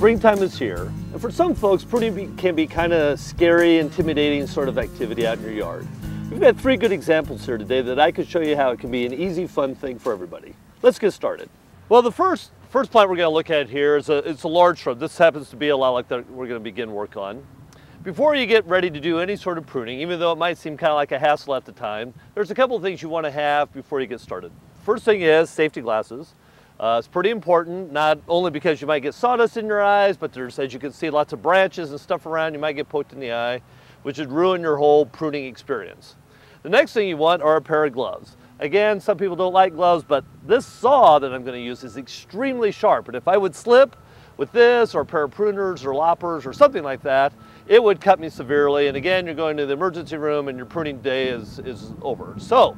Springtime is here, and for some folks, pruning can be kind of scary, intimidating sort of activity out in your yard. We've got 3 good examples here today that I could show you how it can be an easy, fun thing for everybody. Let's get started. Well, the first plant we're going to look at here is it's a large shrub. This happens to be a lilac that we're going to begin work on. Before you get ready to do any sort of pruning, even though it might seem kind of like a hassle at the time, there's a couple of things you want to have before you get started. First thing is safety glasses. It's pretty important, not only because you might get sawdust in your eyes, but there's, as you can see, lots of branches and stuff around. You might get poked in the eye, which would ruin your whole pruning experience. The next thing you want are a pair of gloves. Again, some people don't like gloves, but this saw that I'm going to use is extremely sharp. And if I would slip with this or a pair of pruners or loppers or something like that, it would cut me severely. And again, you're going to the emergency room and your pruning day is over. So.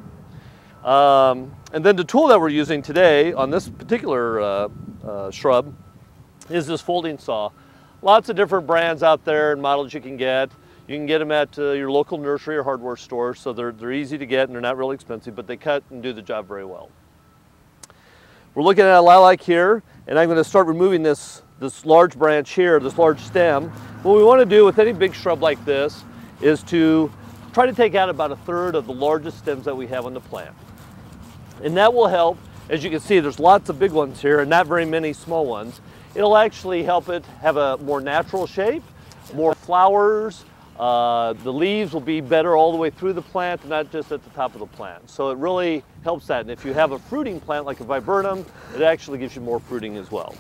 And then the tool that we're using today on this particular shrub is this folding saw. Lots of different brands out there and models you can get. You can get them at your local nursery or hardware store, so they're easy to get and they're not really expensive, but they cut and do the job very well. We're looking at a lilac here, and I'm going to start removing this large branch here, this large stem. What we want to do with any big shrub like this is to try to take out about 1/3 of the largest stems that we have on the plant. And that will help. As you can see, there's lots of big ones here and not very many small ones. It'll actually help it have a more natural shape, more flowers. The leaves will be better all the way through the plant, not just at the top of the plant. So it really helps that. And if you have a fruiting plant like a viburnum, it actually gives you more fruiting as well.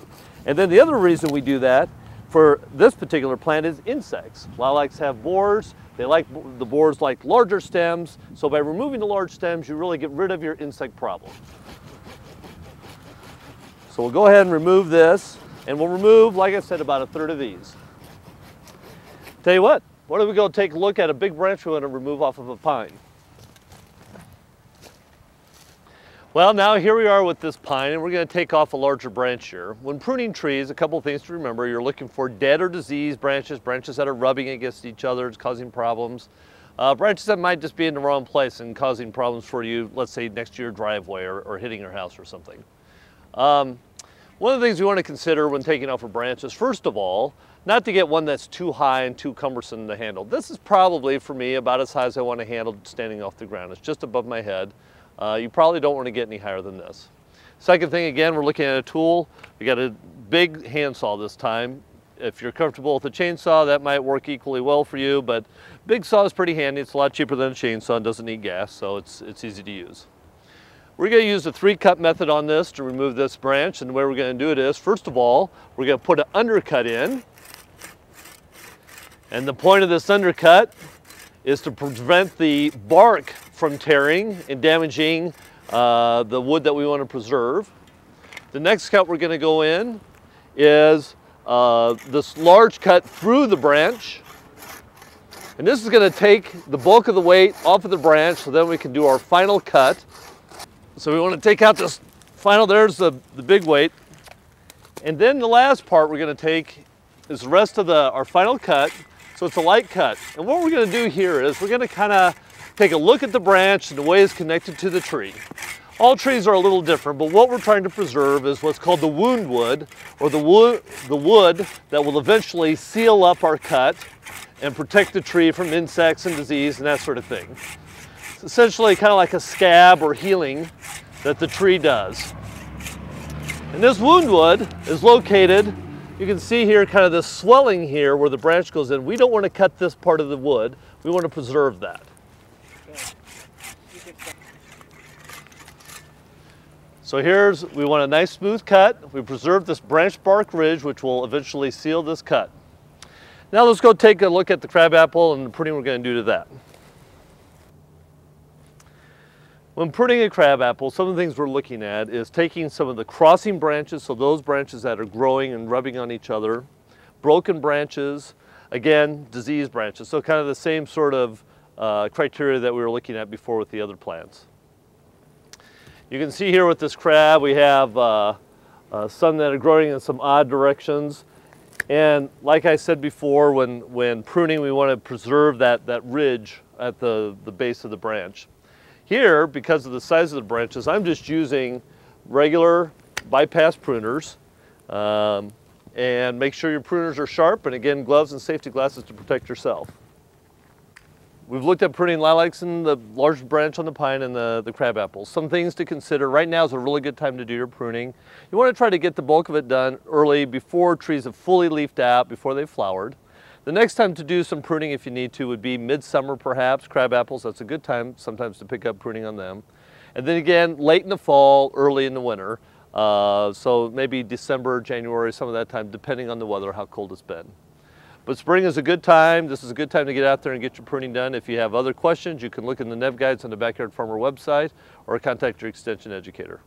And then the other reason we do that for this particular plant is insects. Lilacs have borers. The borers like larger stems, so by removing the large stems, you really get rid of your insect problem. So we'll go ahead and remove this, and we'll remove, like I said, about 1/3 of these. Tell you what do we go take a look at a big branch we want to remove off of a pine? Well, now here we are with this pine, and we're going to take off a larger branch here. When pruning trees, a couple of things to remember. You're looking for dead or diseased branches, branches that are rubbing against each other, it's causing problems. Branches that might just be in the wrong place and causing problems for you, let's say next to your driveway or hitting your house or something. One of the things we want to consider when taking off a branch is, first of all, not to get one that's too high and too cumbersome to handle. This is probably, for me, about as high as I want to handle standing off the ground. It's just above my head. You probably don't want to get any higher than this. Second thing, again, we're looking at a tool. We got a big handsaw this time. If you're comfortable with a chainsaw, that might work equally well for you, but big saw is pretty handy. It's a lot cheaper than a chainsaw and doesn't need gas, so it's easy to use. We're going to use the 3-cut method on this to remove this branch, and the way we're going to do it is, first of all, we're going to put an undercut in. And the point of this undercut is to prevent the bark from tearing and damaging the wood that we want to preserve. The next cut we're going to go in is this large cut through the branch. And this is going to take the bulk of the weight off of the branch, so then we can do our final cut. So we want to take out this final, there's the big weight. And then the last part we're going to take is the rest of our final cut. So it's a light cut. And what we're going to do here is we're going to kind of take a look at the branch and the way it's connected to the tree. All trees are a little different, but what we're trying to preserve is what's called the wound wood, or the wood that will eventually seal up our cut and protect the tree from insects and disease and that sort of thing. It's essentially kind of like a scab or healing that the tree does. And this wound wood is located, you can see here kind of this swelling here where the branch goes in. We don't want to cut this part of the wood. We want to preserve that. So we want a nice smooth cut. We preserve this branch bark ridge, which will eventually seal this cut. Now let's go take a look at the crabapple and the pruning we're going to do to that. When pruning a crabapple, some of the things we're looking at is taking some of the crossing branches, so those branches that are growing and rubbing on each other, broken branches, again, diseased branches, so kind of the same sort of criteria that we were looking at before with the other plants. You can see here with this crab, we have some that are growing in some odd directions. And like I said before, when pruning, we want to preserve that ridge at the base of the branch. Here, because of the size of the branches, I'm just using regular bypass pruners. And make sure your pruners are sharp, and again, gloves and safety glasses to protect yourself. We've looked at pruning lilacs and the large branch on the pine and the crabapple. Some things to consider. Right now is a really good time to do your pruning. You want to try to get the bulk of it done early before trees have fully leafed out, before they've flowered. The next time to do some pruning, if you need to, would be midsummer perhaps. Crabapples, that's a good time sometimes to pick up pruning on them. And then again, late in the fall, early in the winter. So maybe December, January, some of that time, depending on the weather, how cold it's been. But spring is a good time. This is a good time to get out there and get your pruning done. If you have other questions, you can look in the Nev Guides on the Backyard Farmer website or contact your extension educator.